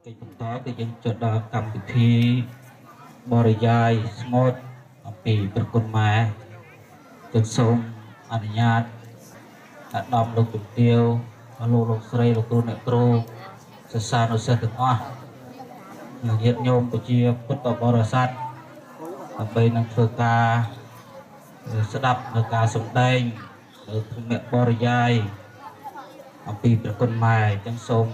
កិច្ចបន្តគឺយើងចុះដល់កម្មវិធីបរិយាយស្ងួតអំពីប្រគុណម៉ែจึងសូមអនុញ្ញាតអាដាមលោកជំទាវលោកស្រីលោកគ្រូអ្នកគ្រូសិស្សានុសិស្សទាំងអស់ញាតិញោមប្រជាពុទ្ធបរិស័ទដើម្បីនឹងធ្វើការស្ដាប់នៅការសម្ដែងនៅភូមិបរិយាយអំពីប្រគុណម៉ែចឹងសូម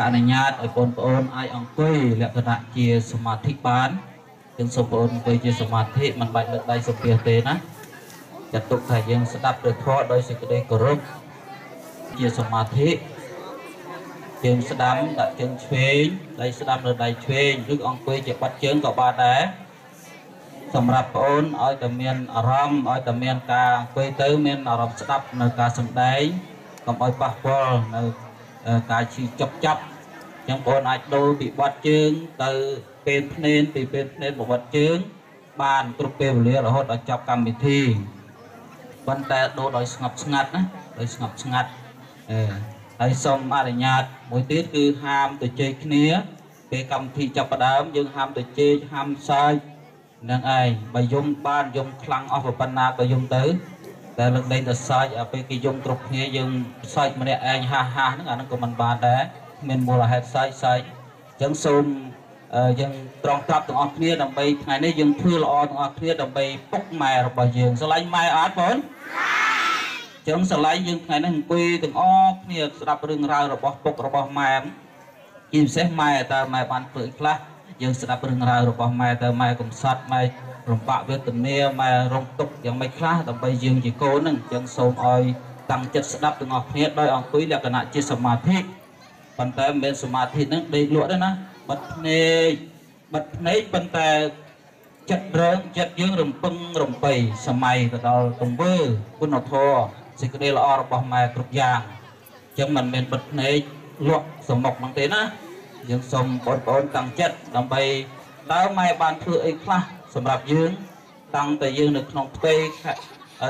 អនុញ្ញាតឲ្យបងប្អូនអាចអង្គុយលក្ខណៈជាសមាធិបានចឹងសូមបងប្អូនអង្គុយជាសមាធិមិនបាច់លើកដៃសំពះទេណាចាត់ទុកថាយើងស្ដាប់ព្រះធម៌ដោយសេចក្តីគោរពជាសមាធិជើងស្ដាំដាក់ជើងឆ្វេងដៃស្ដាំលើដៃឆ្វេងឬអង្គុយជាបាត់ជើងក៏បានដែរសម្រាប់បងប្អូនឲ្យតែមានអារម្មណ៍ឲ្យតែមានការអង្គុយទៅមានអារម្មណ៍ស្ដាប់នៅការសម្ដែងកុំឲ្យប៉ះពាល់នៅការឈឺចាប់ចឹងបងប្អូនអាចដូរពីបាត់ជើងទៅពេលភ្នែនពីពេលភ្នែនមកបាត់ជើងបានគ្រប់ពេលវេលារហូតដល់ចប់កម្មវិធីប៉ុន្តែដូរដោយស្ងប់ស្ងាត់ណាដោយស្ងប់ស្ងាត់ហើយសូមអនុញ្ញាតមួយទៀតគឺហាមទៅជែកគ្នាពេលកម្មវិធីចាប់ផ្ដើមយើងហាមទៅជែកហាមសើចនឹងឯងបើយំបានយំខ្លាំងអស់ប៉ុណ្ណាក៏យំទៅតែលើកលែងទៅសើចពេលគេយំគ្រប់គ្នាយើងសើចម្នាក់ឯងហាហ្នឹងអាហ្នឹងក៏មិនបានដែរមានមូលហេតុសើចអញ្ចឹងសូមយើងត្រង់ប្រាប់ទាំងអស់គ្នាដើម្បីថ្ងៃនេះយើងធ្វើល្អទាំងអស់គ្នាដើម្បីពុកម៉ែរបស់យើងស្រឡាញ់ម៉ែអត់បងអញ្ចឹងស្រឡាញ់យើងថ្ងៃនេះអង្គុយទាំងអស់គ្នាស្ដាប់រឿងរ៉ាវរបស់ពុករបស់ម៉ែជាពិសេសម៉ែតើម៉ែបានធ្វើខ្លះយើងស្ដាប់រឿងរ៉ាវរបស់ម៉ែតើម៉ែកំសត់ម៉ែរំបាក់វេទនាម៉ែរងទុក្ខយ៉ាងម៉េចខ្លះដើម្បីយើងជាកូនហ្នឹងអញ្ចឹងសូមឲ្យតាំងចិត្តស្ដាប់ទាំងអស់គ្នាដោយអង្គុយលក្ខណៈជាសមាធិប៉ុន្តែមិនមែនសមាធិហ្នឹងដេកលក់ទេណាបិទភ្នែកប៉ុន្តែចិត្តយើងរំពឹងរំបីសម័យទៅដល់ទង្វើគុណធម៌សេចក្តីល្អរបស់ម៉ែគ្រប់យ៉ាងអញ្ចឹងមិនមែនបិទភ្នែកលក់សមុខហ្នឹងទេណាយើងសូមបងប្អូនតាំងចិត្តដើម្បីតើម៉ែបានធ្វើអីខ្លះសម្រាប់យើងតាំងតែយើងនៅក្នុងផ្ទៃ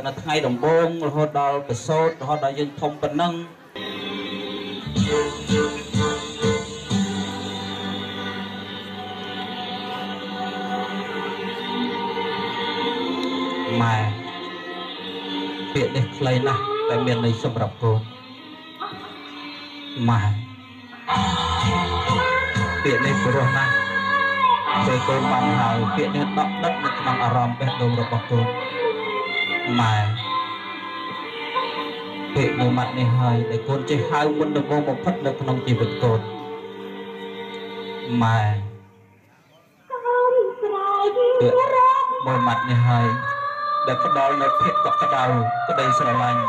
នៅថ្ងៃដំបូងរហូតដល់ប្រសូតរហូតដល់យើងធំប៉ុណ្ណឹងម៉ែពាក្យនេះខ្លីណាស់តែមានន័យសម្រាប់កូនម៉ែពាក្យនេះព្រោះណាស់ពេលកូនបានហើយពាក្យនេះដកដិតនៅក្នុងអារម្មណ៍បេះដូងរបស់កូនម៉ែពាក្យមួយម៉ាត់នេះហើយដែលកូនចេះហៅមុនដំបូងបំផុតនៅក្នុងជីវិតកូនម៉ែពាក្យមួយម៉ាត់នេះហើយដែលផ្ដល់នូវភាពកក់ក្ដៅក្តីស្រឡាញ់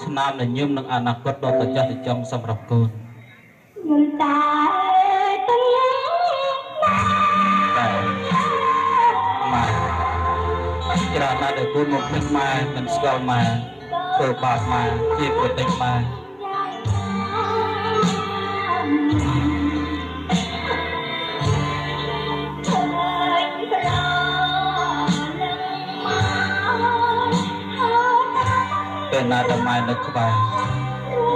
ស្នាមញញឹមនឹងអនាគតដ៏ត្រចះត្រចង់សម្រាប់កូនតែម៉ែច្រើនណាស់ដែលកូនមកភ្លេចម៉ែមិនស្គាល់ម៉ែធ្វើបាបម៉ែជាប្រតិម៉ែពេលណាដែលម៉ែនៅក្បែរ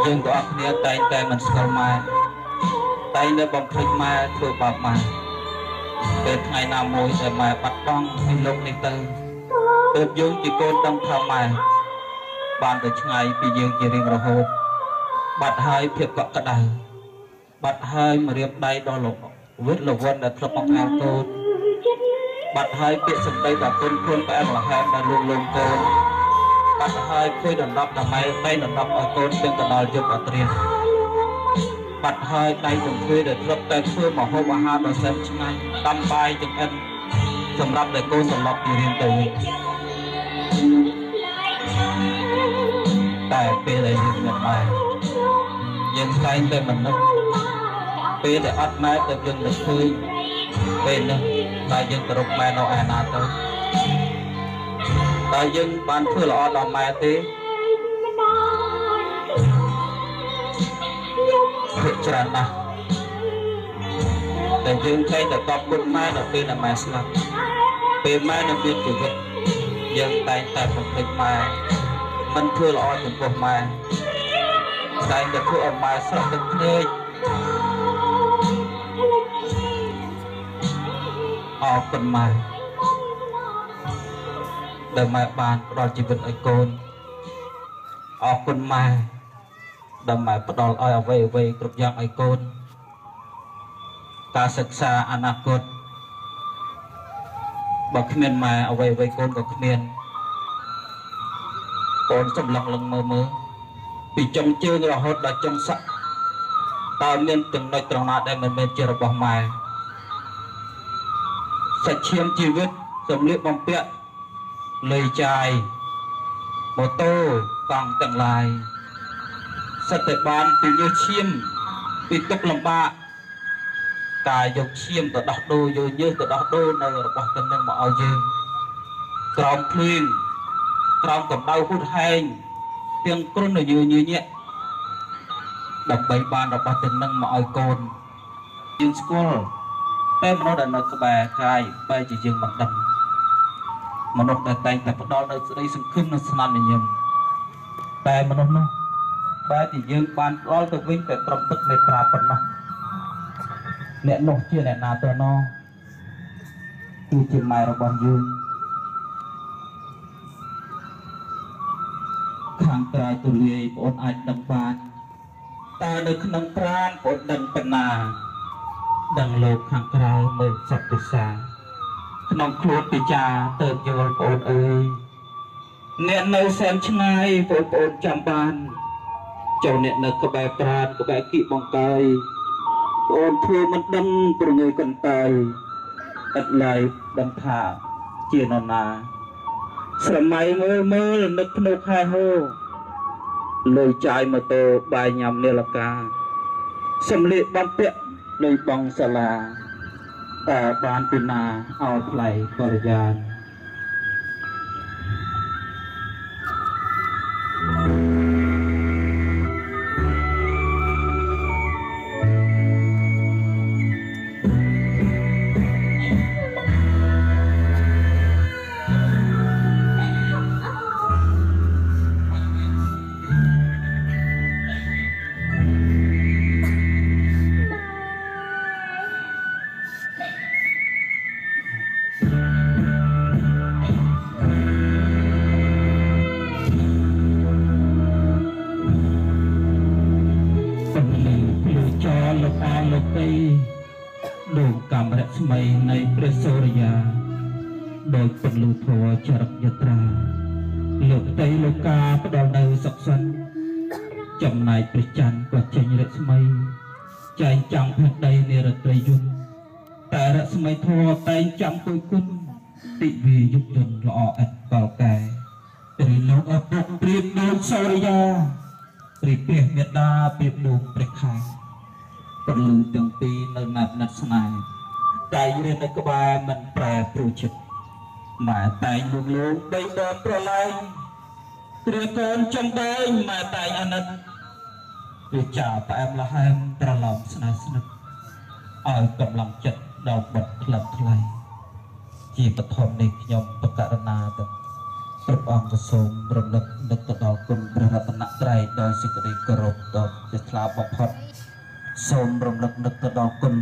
យើងទាំងអស់គ្នាតែងតែមិនស្គាល់ម៉ែតែងតែបំភ្លេចម៉ែធ្វើបាបម៉ែពេលថ្ងៃណាមួយដែលម៉ែបាត់បង់ពីលោកនេះទៅទើបយើងជាកូនដឹងថាម៉ែបានទៅឆ្ងាយពីយើងជារៀងរហូតបាត់ហើយភាពកក់ក្ដៅបាត់ហើយមរៀបដៃដល់លោកវិតលវ័នដែលធ្លាប់បង្ហាញកូនបាត់ហើយពាក្យសម្ដីដល់គុណខ្លួនផ្អែមល្ហែមដែលលួងលោមកូនបាត់ហើយជួយដណ្ដប់ដល់ម៉ែតែដណ្ដប់ឲ្យកូនទាំងទៅដល់យប់អត្រាបាត់ហើយដៃទាំងធ្វើដែលធ្លាប់តែធ្វើម្ហូបអាហារដ៏សែនឆ្ងាញ់ដាំបាយចង្អិនសម្រាប់តែកូនត្រឡប់ពីរៀនទៅវិញតែពេលដែលយើងមានម៉ែយើងតែងតែមិននឹកពេលដែលអត់ម៉ែទៅយើងនឹកឃើញពេលនេះតែយើងទៅរកម៉ែនៅឯណាទៅតែយើងបានធ្វើល្អដល់ម៉ែទេភាគច្រើនណាស់តែយើងតែតែតបគុណម៉ែដល់ពេលដែលម៉ែស្លាប់ពេលម៉ែនៅមានជីវិតយើងតែងតែបំភ្លេចម៉ែមិនធ្វើល្អចំពោះម៉ែតែតែធ្វើឲ្យម៉ែស្រស់ទឹកភ្នែក ออกกันมาเดินมาบ้านรอชีวิตไอ้โกนออกกันมาเดินมาปดอลอ้อยเอาไว้กรุบยังไอ้โกนการศึกษาอนาคตบอกเขมียนมาเอาไว้โกนกับเขมียนโกนสำลักลงมือปีจงเชื่อเราหดได้จงสักตาเมียนถึงในตรงนั้นได้มันเป็นเจริญบอกมาสัจเชียมชีวิตสมเรียบบำเพ็ญเลยใจโมโต้ฟังต่างลายสเตบานปีโยเชียมปีตกลำบากกายยกเชียมต่อดอกดูโยเยอะต่อดอกดูในระบบกันนั่งมาเอาเยอะกรอมพลิ้งกรอมกับดาวพูดแห้งเพียงกรุ่นในยืนเนี่ยดับใบบานระบบกันนั่งมาเอาโกนยืนสกุลแต่มนุษย์ในกระแบกกายไปจะยืนบังดังมนุษย์ในแต่งแต่พอดอในได้สังขึ้นในสนามยิมแต่มนุษย์นู้បែរជាយើងបានដល់ទៅវិញតែត្រឹមទឹកនៃប្រាប៉ុណ្ណោះអ្នកនោះជាអ្នកណាទៅណោះគឺជាម៉ែរបស់យើងខាងក្រៅទូលាយបងអាចដឹងបានតើនៅក្នុងប្រាណបងដឹងប៉ុណ្ណាដឹងលោកខាងក្រៅមើលសត្វពិសាក្នុងខ្លួនពិចាទៅយល់បងអើយអ្នកនៅសែនឆ្ងាយបងចាំបានចូលអ្នកនៅក្បែរប្រាណក្បែរគីបង្កាយបងធ្វើមិនដឹងប្រងើយកន្តើយឥតឡើយដឹងថាជានរណាស្រមៃមើលនឹកភ្នែកហែហូលុយចាយម៉ូតូបាយញ៉ាំនាឡកាសំលៀកបំពាក់លុយបងសាលាតែបានពីណាឲ្យថ្លៃបរិយានដោយកម្មរស្មីនៃព្រះសូរិយាដោយពលុធរចរិតយត្រាលោកតីលោកកាផ្ដល់នៅសុខសិនចំណែកព្រះច័ន្ទក៏ចេញរស្មីចែងចាំងផែនដីនិរត្រីយន្តតែរស្មីធរតែងចាំគយគុណទិវាយុគយន្តល្អឥតកលកែឬលោកអពុកព្រៀបដូចសូរិយាព្រៀបព្រះមេដាព្រៀបដូចព្រះខែពលឺទាំងពីរនៅណាត់ណាត់ស្នេហ៍តែរៀននៅក្បែរមិនប្រែប្រួលចិត្តម៉ែតែងលោកលោកបីដងប្រឡែងគ្រាកូនចំដែងម៉ែតែងអាណិតវាចាផ្អែមលហែមត្រឡប់ស្នេហ៍ស្និទ្ធឲ្យកម្លាំងចិត្តដល់បត់ផ្លឹកថ្លៃជាបឋមនេះខ្ញុំបកករណាទៅគ្រប់អង្គសូមរំលឹកនឹកទៅដល់គុណព្រះរតនត្រ័យដោយសេចក្តីគោរពដ៏ជ្រះថ្លាបំផុតសូមរំលឹកនឹកទៅដល់គុណ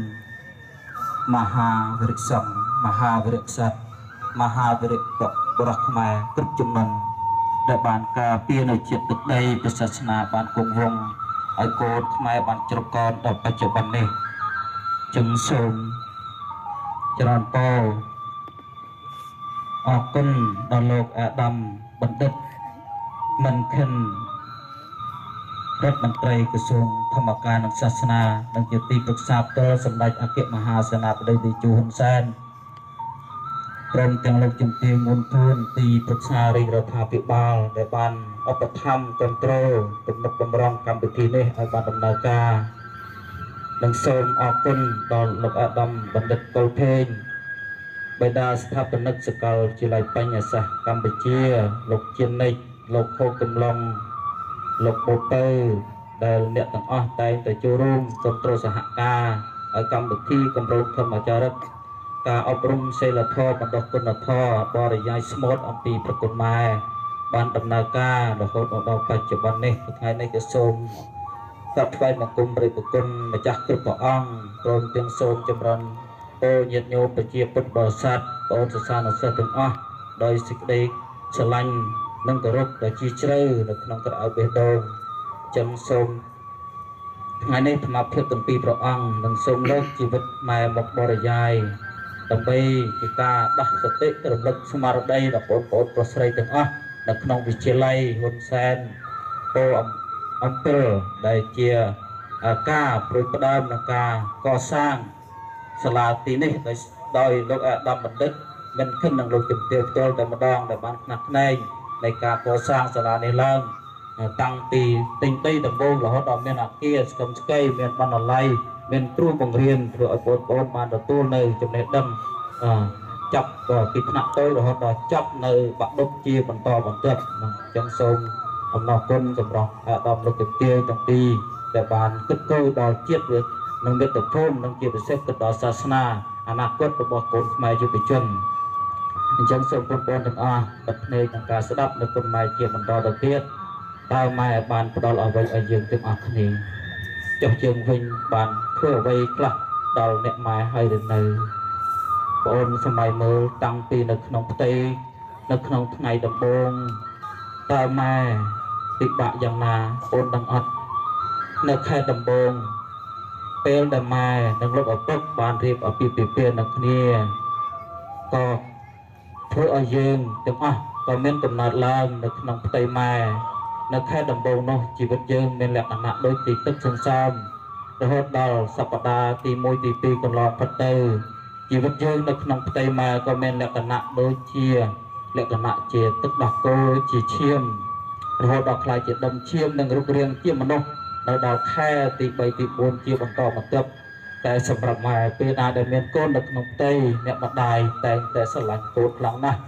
មហាវិរិយសង្ឃមហាវិរិយក្សត្រមហាវិរិយបរិះខ្មែរគ្រប់ជំនាន់ដែលបានការពារនៅជាតិទឹកដីព្រះសាសនាបានគង់វង្សឲ្យកូនខ្មែរបានជ្រកកនដល់បច្ចុប្បន្ននេះจึงសូមច្រើនពរអរគុណដល់លោកអាដាមបណ្ឌិតមិនខិនរដ្ឋមន្ត្រីក្រសួងធម្មការនិងសាសនានិងជាទីប្រឹក្សាផ្ទាល់សម្ដេចអគ្គមហាសេនាបតីតេជោហ៊ុនសែនព្រមទាំងលោកជំទាវ ងួនធួនទីប្រឹក្សារាជរដ្ឋាភិបាលដែលបានឧបត្ថម្ភគ្រប់គ្រងទំនុកបំរុងកម្មវិធីនេះឲ្យបានដំណើរការនិងសូមអរគុណដល់លោកអាដាមបណ្ឌិតកុលភេងបេតាស្ថាបនិកសាកលវិទ្យាល័យបញ្ញាសាស្ត្រកម្ពុជាលោកជានិច្ចលោកខូកំឡុងលោកបូពៅដែលអ្នកទាំងអស់តែងតែចូលរួមគ្រប់គ្រងសហការឲ្យកម្មវិធីគម្រោងធម្មចារិកការអប់រំសិលធម៌បណ្ដុះគុណធម៌បរិយាយស្មូតអំពីប្រគុណម៉ែបានដំណើរការរហូតដល់បច្ចុប្បន្ននេះថ្ងៃនេះក៏សូមថ្វាយបង្គំព្រះប្រគុណម្ចាស់គ្រប់ព្រះអង្គព្រមទាំងសូមចម្រើន โอnhiệt nhô ប្រជាពុទ្ធបរិស័ទបងសិស្សានុសិស្សទាំងអស់ដោយសេចក្តីស្រឡាញ់និងគោរពដ៏ជ្រាលជ្រៅនៅក្នុងក្រអៅបេះដូងចឹងសូមថ្ងៃនេះអាត្មាភាពទាំងពីរព្រះអង្គនិងសូមលើកជីវិតម៉ែមកបរិយាយដើម្បីជាការដោះសតិរំលឹកស្មារតីដល់បងប្អូនប្រុសស្រីទាំងអស់នៅក្នុងវិទ្យាល័យហ៊ុនសែនពោអំពិលដែលជាការប្រួយផ្ដើមនៃការកសាងសាលាទីនេះដោយលោកអាដាមបណ្ឌិតមិនខិននឹងលោកជំទាវផ្ទាល់តែម្ដងដែលបានខ្នះខ្នែងនៃការកសាងសាលានេះឡើងតាំងពីទិញដីដំបូងរហូតដល់មានអគារស្កឹមស្កៃមានបណ្ណាល័យមានគ្រូបង្រៀនធ្វើឲ្យបងប្អូនបានទទួលនៅចំណេះដឹងចាប់ពីថ្នាក់តូចរហូតដល់ចប់នៅបាក់ឌុបជាបន្តបន្ទាប់អញ្ចឹងសូមអំណរគុណសម្រាប់អាដាមលោកជំទាវទាំងពីរដែលបានគិតគូរដល់ជាតិនិងមាតុភូមិនិងជាពិសេសគិតដល់សាសនាអនាគតរបស់កូនខ្មែរយុវជនអញ្ចឹងសូមបងប្អូនទាំងអស់បិទភ្នែកក្នុងការស្ដាប់នៅគុណម៉ែជាបន្តទៅទៀតតើម៉ែបានផ្ដល់អ្វីឲ្យយើងទាំងអស់គ្នាចុះជើងវិញបានធ្វើអ្វីខ្លះដល់អ្នកម៉ែហើយឬនៅបងអូនសម័យមើលតាំងពីនៅក្នុងផ្ទៃនៅក្នុងថ្ងៃដំបូងតើម៉ែពិបាកយ៉ាងណាអូនដឹងអត់នៅខែដំបូងពេលដែលម៉ែនិងលោកឪពុកបានរៀបអាពាហ៍ពិពាហ៍នឹងគ្នាក៏ធ្វើឲ្យយើងទាំងអស់ក៏មានកំណត់ឡើងនៅក្នុងផ្ទៃម៉ែនៅខែដំបូងនោះជីវិតយើងមានលក្ខណៈដូចទីទឹកសន្សើមរហូតដល់សប្តាហ៍ទី1ទី2កន្លងផុតទៅជីវិតយើងនៅក្នុងផ្ទៃម៉ែក៏មានលក្ខណៈដូចជាលក្ខណៈជាទឹកដោះគោជាឈាមរហូតដល់ខ្លាយជាដុំឈាមនិងរូបរាងជាមនុស្សនៅដល់ខែទី3ទី4ជាបន្តបន្ទាប់តែសម្រាប់ម៉ែពេលណាដែលមានកូននៅក្នុងផ្ទៃអ្នកម្ដាយតែងតែស្រឡាញ់កូនខ្លាំងណាស់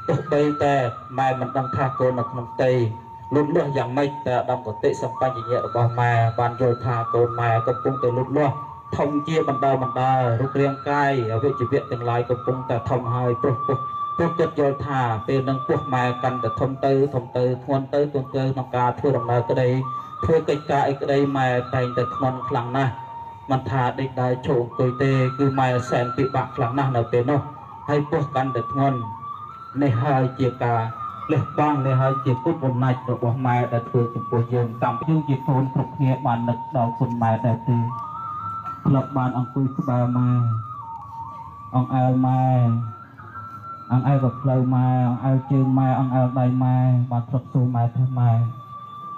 ទោះបីតែម៉ែមិនដឹងថាកូននៅក្នុងផ្ទៃលូតលាស់យ៉ាងម៉េចតែអាដាមកតិសម្បញ្ញៈរបស់ម៉ែបានយល់ថាកូនម៉ែកំពុងតែលូតលាស់ធំជាបណ្ដើរូបរាងកាយអវយវៈទាំងឡាយកំពុងតែធំហើយព្រោះចិត្តយល់ថាពេលនឹងពោះម៉ែកាន់តែធំទៅធ្ងន់ទៅក្នុងការធ្វើដំណើរក្តីធ្វើកិច្ចការអីក្តីម៉ែតែងតែធ្ងន់ខ្លាំងណាស់មិនថាដេកដើរឈរអង្គុយទេគឺម៉ែសែនពិបាកខ្លាំងណាស់នៅពេលនោះហើយពោះកាន់តែធ្ងន់នេះហើយជាការលះបង់នេះហើយជាគុណបំណាច់របស់ម៉ែដែលធ្វើចំពោះយើងតាំងពីយើងជាកូនគ្រប់គ្នាបាននឹកដល់គុណម៉ែដែរទេធ្លាប់បានអង្គុយក្បែរម៉ែអង្អែលម៉ែអង្អែលក៏ផ្លូវម៉ែអង្អែលជើងម៉ែអង្អែលដៃម៉ែបានធ្លាប់សួរម៉ែថាម៉ែ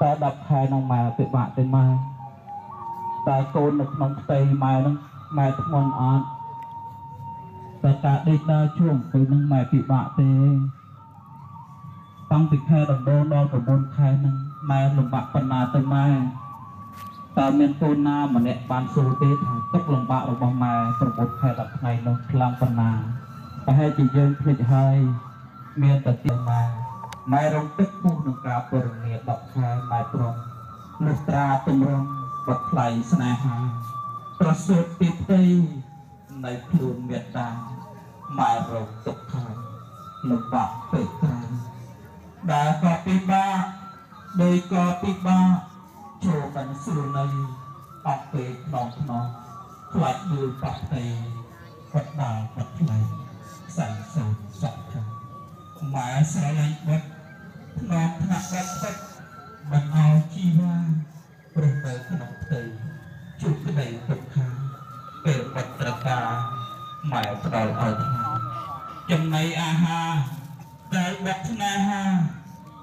តែ10ខែក្នុងម៉ែពិបាកទេម៉ែតែកូននៅក្នុងផ្ទៃម៉ែនឹងម៉ែធ្ងន់អត់តែការដេកដើរជួងពេលនឹងម៉ែពិបាកទេតាំងពីខែដំបូងដល់9ខែនឹងម៉ែលំបាកប៉ុណ្ណាទៅម៉ែតើមានកូនណាម្នាក់បានសួរទេថាទុក្ខលំបាករបស់ម៉ែ9ខែ10ថ្ងៃនោះខ្លាំងប៉ុណ្ណាប្រហែលជាយើងភ្លេចហើយមានតែទីម៉ែរំទឹកពុះនឹងការពរនា10ខែម៉ែព្រមលុះត្រាទម្រង់បាត់ថ្លៃស្នេហាប្រសូតពីផ្ទៃនៃខ្លួនមេត្តាម៉ែរំទុកខែលំបាកពេកក្រែងដែលក៏ពិបាកដោយក៏ពិបាកចូលបានស្រួលនៃអត់ពេកខ្នងខ្លាច់លើបាក់ផ្ទៃបាត់ដាល់បាត់ថ្លៃសែងសូនសក់ខាងម៉ែស្រឡាញ់បាត់ខ្នងថ្នាក់បាត់ទឹកមិនឲ្យជីវ៉ាព្រោះនៅក្នុងផ្ទៃជួបក្តីទុក្ខខាងពេលបាត់ត្រកាម៉ែផ្ដល់ឲ្យថ្នាំចំណីអាហារដែលបាត់ស្នេហា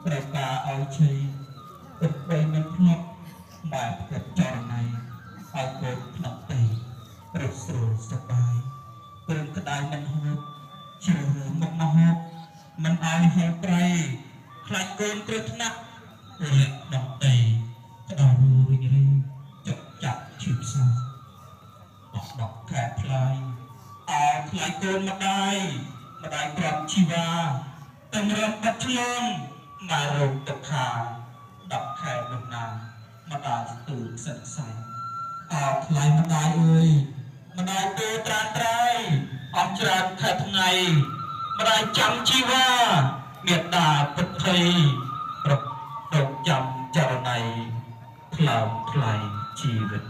ត្រូវការឲ្យឈីទឹកបីមិនភ្លប់ម៉ែផ្កាត់ចរណៃឲ្យកូនក្នុងផ្ទៃរស់ស្រួលសប្បាយព្រមក្តៅមិនហូបជ្រើមុខមកហូបមិនឲ្យហូបប្រៃខ្លាចកូនគ្រោះថ្នាក់រាក់ដងដីក្តៅរីចុកចាប់ឈឺផ្សាដកខែថ្លៃអើថ្លៃកូនម្ដាយប្រាប់ជីវ៉ាតម្រាំបាត់ឆ្លងម៉ែរោគទុក្ខា10ខែដំណាម្ដាយស្ទូលសិនសែងអើថ្លៃម្ដាយអើយម្ដាយពេលត្រាត្រៃអត់ច្រើនខែថ្ងៃម្ដាយចាំជីវ៉ាមេត្តាពុទ្ធ័យប្រកចាំចរណៃថ្លើមថ្លៃជីវិត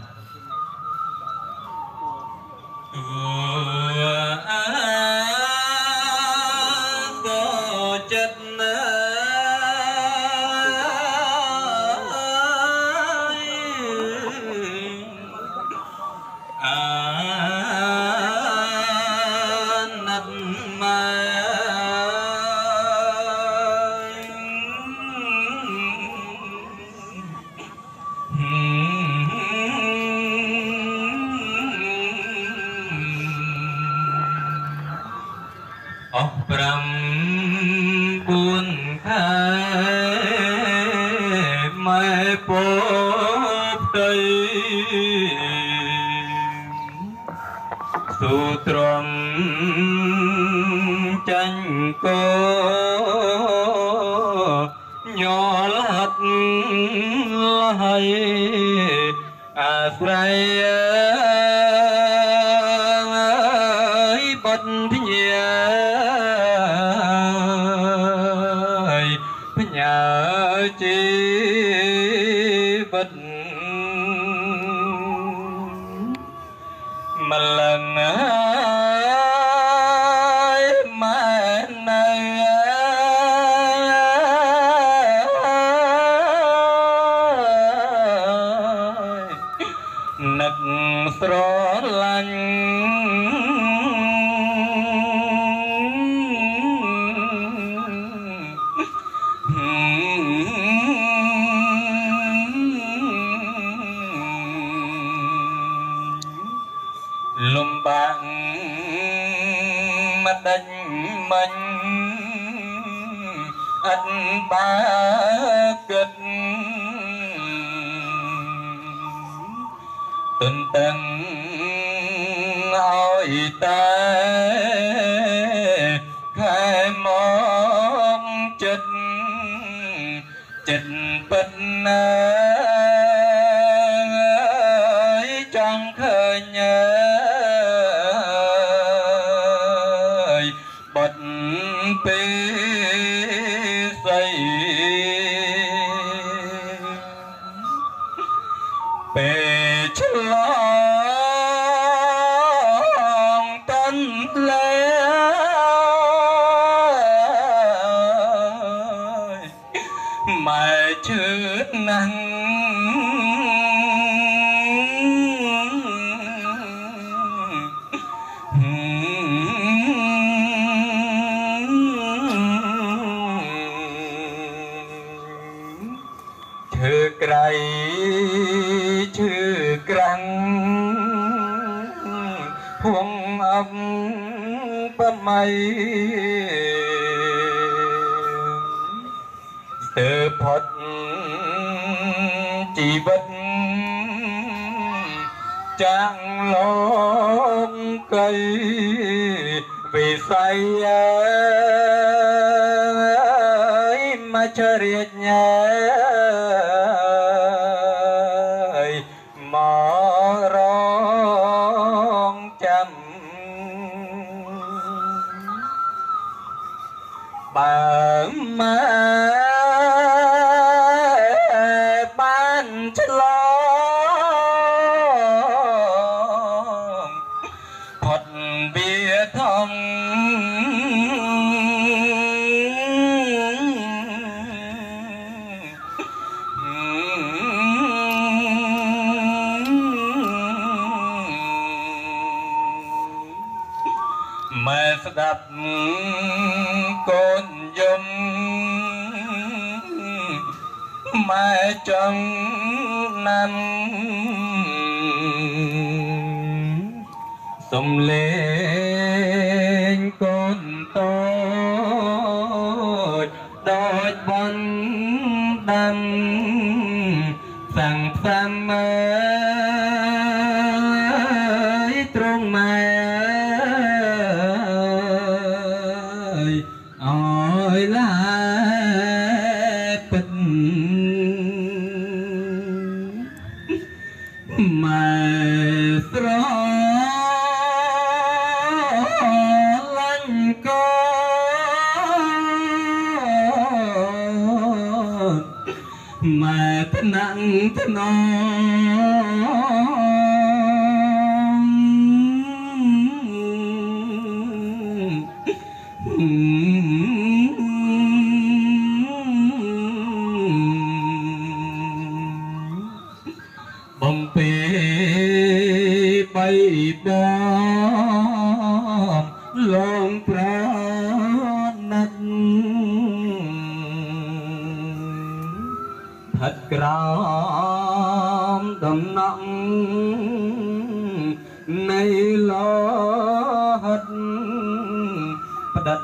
បំពេបីបងលងប្រណិតផិតក្រោមដំណក់នៃលោហិតផ្ដិត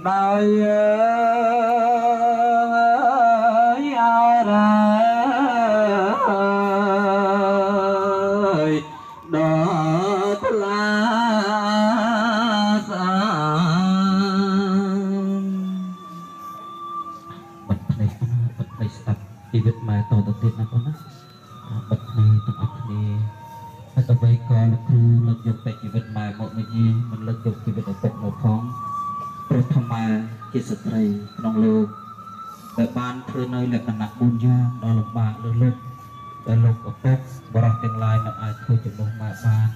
ដោយអារាដល់ថ្លាស្អាត បិទភ្នែកបិទភ្នែកស្ដាប់ជីវិតម៉ែតទៅទៀតណាបងណាបិទភ្នែកទាំងអស់គ្នាហើយទៅបីក៏លោកគ្រូលើកយកតែជីវិតម៉ែមកនេះមិនលើកយកជីវិតឪពុកមកផងព្រោះថាម៉ែជាស្ត្រីក្នុងលោកដែលបានធ្វើនៅលក្ខណៈ4យ៉ាងដ៏លំបាកលើលោកដែលលោកឪពុកបរិះទាំងឡាយមិនអាចធ្វើជំនួសម៉ែបាន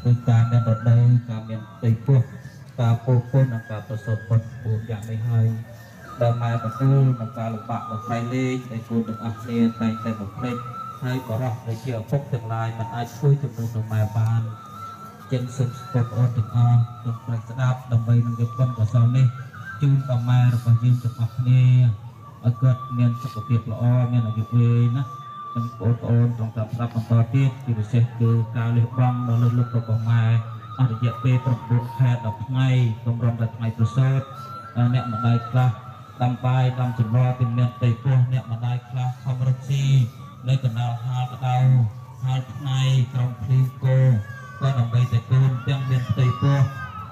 ដោយការមានរដូវការមានផ្ទៃពោះការពោពុននិងការប្រសពពុត4យ៉ាងនេះហើយដែលម៉ែទទួលនឹងការលំបាករបស់ប្រៃលេខដែលគូនទាំងអស់គ្នាតែងតែបំភ្លេចហើយបរិះដែលជាឪពុកទាំងឡាយមិនអាចធ្វើជំនួសនឹងម៉ែបានចឹងសូមស្ពតអូនទាំងអស់លោកប្រឹកស្ដាប់ដើម្បីនឹងយកបុណ្យកុសលនេះជូនដល់ម៉ែរបស់យើងទាំងអស់គ្នាឲ្យគាត់មានសុខភាពល្អមានអាយុវែងណានិងបងប្អូនត្រង់តាមស្ដាប់បន្តទៀតជាពិសេសគឺការលះបង់ដល់លើលោករបស់ម៉ែអស់រយៈពេល9ខែ10ថ្ងៃកម្រងតែថ្ងៃប្រសូតអ្នកម្ដាយខ្លះដាំបាយដាំចម្រោះពីមានផ្ទៃពោះអ្នកម្ដាយខ្លះខំរកស៊ីនៅកណ្ដាលហាលក្តៅហាលថ្ងៃក្រុមភ្លៀងគោក៏ដើម្បីតែកូនទាំងមានផ្ទៃពោះ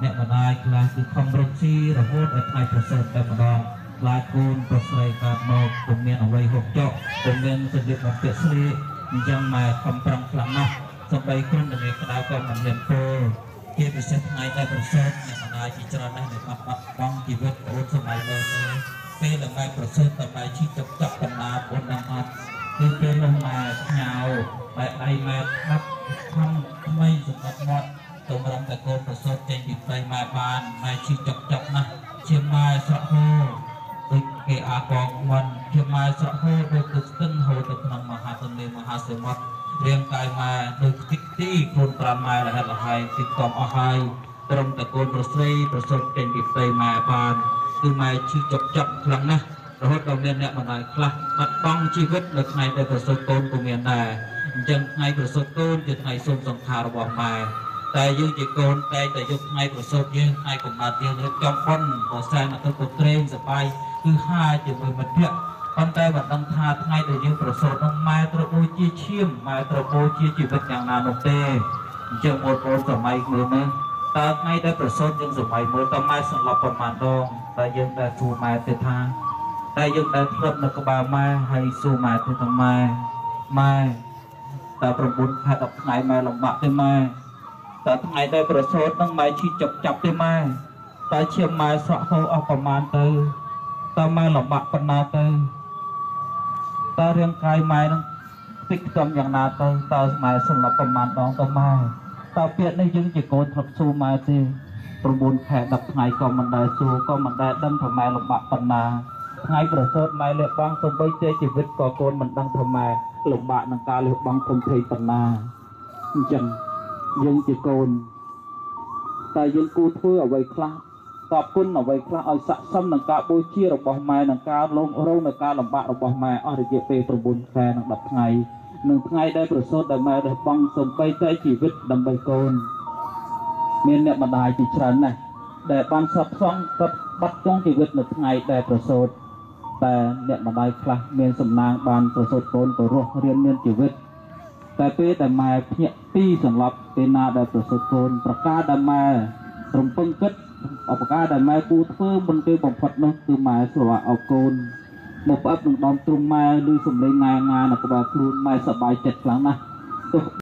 អ្នកម្ដាយខ្លះគឺខំរកស៊ីរហូតដល់ថ្ងៃប្រសូតតែម្ដងខ្លាចកូនប្រស្រីកើតមកពុំមានអ្វីហូបចុកពុំមានសម្ភារបំពាក់ស្លៀកអញ្ចឹងម៉ែខំប្រឹងខ្លាំងណាស់សម្បីក្រុមដំណើរក្តៅក៏មិនមានគោជាពិសេសថ្ងៃដែលប្រសូតអ្នកម្ដាយជាច្រើនណាស់ដែលបាត់បង់ជីវិតអូនសម័យនោះពេលដែលម៉ែប្រសូតតែម៉ែឈីចាប់បណ្ដាអូនដល់អត់គឺពេលនោះម៉ែញ៉ាវបែបដៃម៉ែខាប់ខំថ្មីសម្រាប់មាត់តម្រង់តែកូនប្រសូតចេញពីផ្ទៃម៉ែបានម៉ែឈីចាប់ណាស់ជាម៉ែស្រក់ហូរដូចគេអាកងមិនជាម៉ែស្រក់ហូរដូចទឹកស្ទឹងហូរទៅក្នុងមហាទន្លេមហាសមុទ្ររាងកាយម៉ែដូចខ្ទេចទីខ្លួន5ម៉ែរហ័សរហែកទីកំអស់ហើយត្រឹមតែកូនប្រស្រីប្រសូតចេញពីផ្ទៃម៉ែបានគឺម៉ែឈឺចាប់ខ្លាំងណាស់រហូតដល់មានអ្នកម្ដាយខ្លះបាត់បង់ជីវិតនៅថ្ងៃដែលប្រសូតកូនក៏មានដែរអញ្ចឹងថ្ងៃប្រសូតកូនជាថ្ងៃសូមសង្ខាររបស់ម៉ែតែយើងជាកូនតែយកថ្ងៃប្រសូតយើងថ្ងៃកំណត់យើងរៀបចំបុណ្យប្រសើរទៅពុត្រេងសបាយគឺហាជាមួយមិត្តភក្តិប៉ុន្តែមិនដឹងថាថ្ងៃដែលយើងប្រសូតនោះម៉ែត្រូវបូជាឈាមម៉ែត្រូវបូជាជីវិតយ៉ាងណានោះទេអញ្ចឹងបងប្អូនសម័យមើលមើលតើថ្ងៃដែលប្រសូតយើងសម័យមើលតើម៉ែសន្លប់ប្រមាណដងតែយើងដែលសួរម៉ែទៅថាតែយើងដែលធ្លាប់នៅក្បាលម៉ែហើយសួរម៉ែទៅថាម៉ែតើ9ខែ10ថ្ងៃម៉ែលំបាកទេម៉ែតើថ្ងៃដែលប្រសូតនឹងម៉ែឈឺចាប់ទេម៉ែតើឈាមម៉ែស្រក់ហូរអស់ប្រមាណទៅតើម៉ែលំបាកប៉ុណ្ណាទៅតើរាងកាយម៉ែនឹងតិចខ្ទាំយ៉ាងណាទៅតើម៉ែសន្លប់ប្រមាណដងទៅម៉ែតើពាក្យនេះយើងជាកូនធ្លាប់សួរម៉ែទេ9ខែ10ថ្ងៃក៏មិនដែលសួរក៏មិនដែលដឹងថាម៉ែលំបាកប៉ុណ្ណាថ្ងៃប្រសូតម៉ែលះបង់សូម្បីតែជីវិតក៏កូនមិនដឹងថាម៉ែលំបាកនឹងការលះបង់ធំធេងប៉ុណ្ណាអញ្ចឹងយើងជាកូនតែយើងគួរធ្វើអ្វីខ្លះតបគុណអ្វីខ្លះឲ្យស័ក្តិសមនឹងការបូជារបស់ម៉ែនឹងការលងរងនឹងការលំបាករបស់ម៉ែអស់រយៈពេល9ខែនិង10ថ្ងៃនឹងថ្ងៃដែលប្រសូតដែលម៉ែរើសបង់សំបីតែជីវិតដើម្បីកូនមានអ្នកម្ដាយជាច្រើនណាស់ដែលបានសត់សងគាត់បាត់បង់ជីវិតនៅថ្ងៃដែលប្រសូតតែអ្នកម្ដាយខ្លះមានសំណាងបានប្រសូតកូនក៏រស់រៀនមានជីវិតតែពេលដែលម៉ែភ្ញាក់ពីសន្លប់ពេលណាដែលប្រសូតកូនប្រការដែលម៉ែរំពឹងគិតឧបការដែលម៉ែគូធ្វើមុនពេលបំផុតនោះគឺម៉ែស្រឡាញ់អោកូនមកផ្អឹបនឹងដងទ្រូងម៉ែឬសំឡេងម៉ែងានៅក្បាលខ្លួនម៉ែសប្បាយចិត្តខ្លាំងណាស់ទោះ